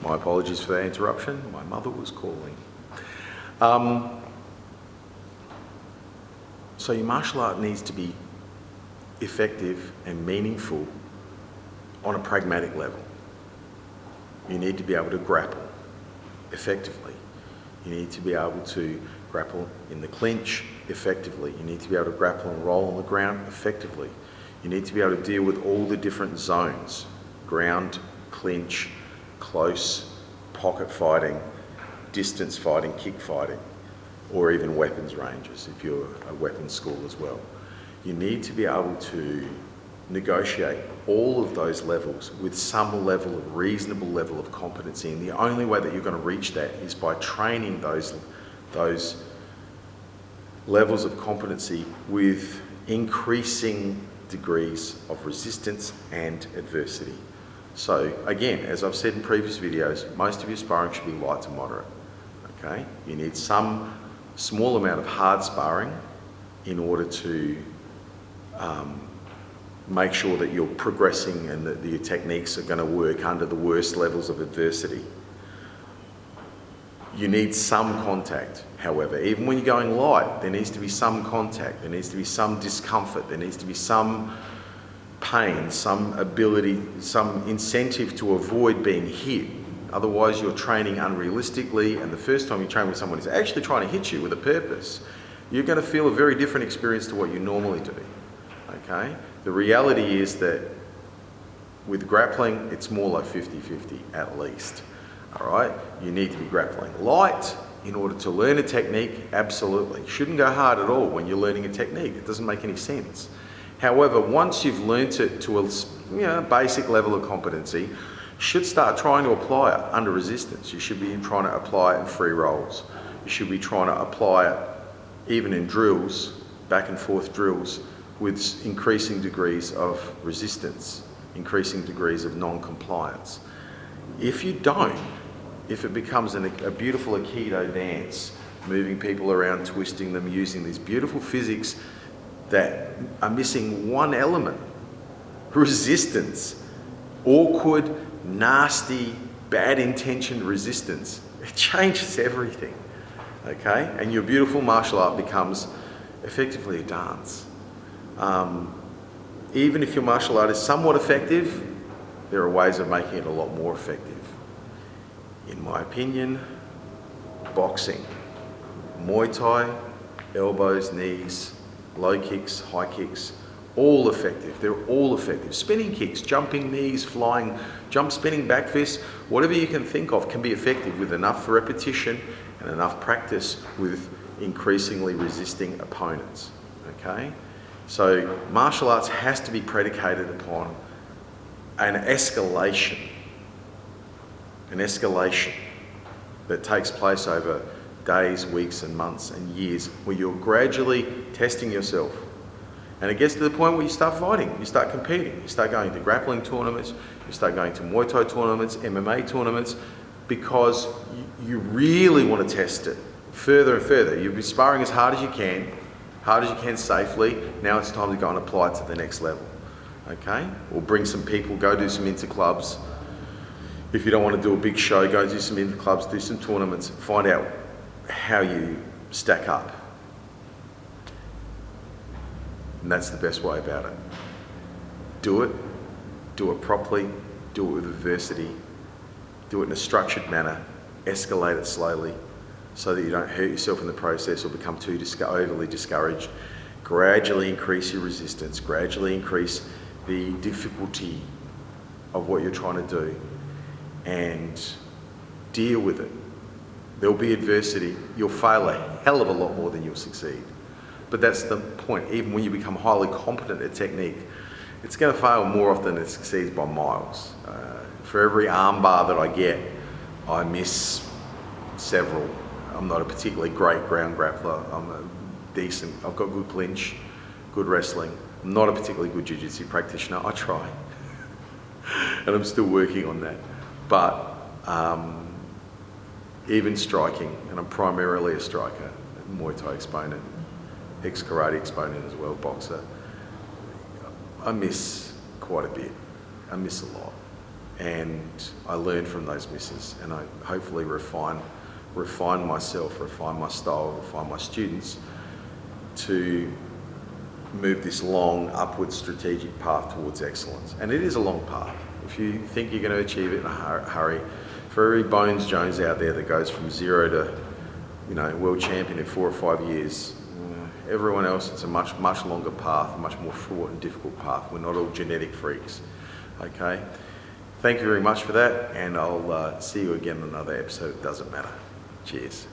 My apologies for that interruption. My mother was calling. So your martial art needs to be effective and meaningful on a pragmatic level. You need to be able to grapple effectively. You need to be able to grapple in the clinch effectively. You need to be able to grapple and roll on the ground effectively. You need to be able to deal with all the different zones: ground, clinch, close, pocket fighting, distance fighting, kick fighting, or even weapons ranges if you're a weapons school as well. You need to be able to negotiate all of those levels with some level of reasonable level of competency, and the only way that you're going to reach that is by training those levels of competency with increasing degrees of resistance and adversity. So again, as I've said in previous videos, most of your sparring should be light to moderate. Okay, you need some small amount of hard sparring in order to make sure that you're progressing and that your techniques are going to work under the worst levels of adversity. You need some contact, however. Even when you're going light, there needs to be some contact, there needs to be some discomfort, there needs to be some pain, some ability, some incentive to avoid being hit. Otherwise you're training unrealistically, and the first time you train with someone who's actually trying to hit you with a purpose, you're going to feel a very different experience to what you normally do. Okay? The reality is that with grappling, it's more like 50-50 at least. All right? You need to be grappling light in order to learn a technique, absolutely. You shouldn't go hard at all when you're learning a technique. It doesn't make any sense. However, once you've learnt it to a basic level of competency, you should start trying to apply it under resistance. You should be trying to apply it in free rolls. You should be trying to apply it even in drills, back and forth drills, with increasing degrees of resistance, increasing degrees of non-compliance. If you don't, if it becomes a beautiful Aikido dance, moving people around, twisting them, using these beautiful physics that are missing one element: resistance. Awkward, nasty, bad intentioned resistance. It changes everything, okay? And your beautiful martial art becomes effectively a dance. Even if your martial art is somewhat effective, there are ways of making it a lot more effective. In my opinion, boxing, Muay Thai, elbows, knees, low kicks, high kicks, all effective. They're all effective. Spinning kicks, jumping knees, flying, spinning back fists, whatever you can think of can be effective with enough repetition and enough practice with increasingly resisting opponents. Okay? So martial arts has to be predicated upon an escalation that takes place over days, weeks and months and years, where you're gradually testing yourself. And it gets to the point where you start fighting, you start competing, you start going to grappling tournaments, you start going to Muay Thai tournaments, MMA tournaments, because you really want to test it further and further. You'll be sparring as hard as you can safely. Now it's time to go and apply it to the next level. Okay? Or bring some people, go do some interclubs. If you don't want to do a big show, go do some interclubs, do some tournaments, find out how you stack up. And that's the best way about it. Do it properly, do it with adversity, do it in a structured manner, escalate it slowly so that you don't hurt yourself in the process or become too overly discouraged. Gradually increase your resistance, gradually increase the difficulty of what you're trying to do, and deal with it. There'll be adversity. You'll fail a hell of a lot more than you'll succeed. But that's the point. Even when you become highly competent at technique, it's going to fail more often than it succeeds by miles. For every arm bar that I get, I miss several. I'm not a particularly great ground grappler. I've got good clinch, good wrestling. I'm not a particularly good jiu-jitsu practitioner. I try. And I'm still working on that. But even striking, and I'm primarily a striker, Muay Thai exponent, ex-karate exponent as well, boxer, I miss quite a bit. I miss a lot. and I learn from those misses, and I hopefully refine myself, refine my style, refine my students to move this long upward strategic path towards excellence. And it is a long path. If you think you're going to achieve it in a hurry, for every Bones Jones out there that goes from 0 to world champion in 4 or 5 years, everyone else, it's a much longer path, a much more fraught and difficult path. We're not all genetic freaks. Okay? Thank you very much for that, and I'll see you again in another episode. It doesn't matter. Cheers.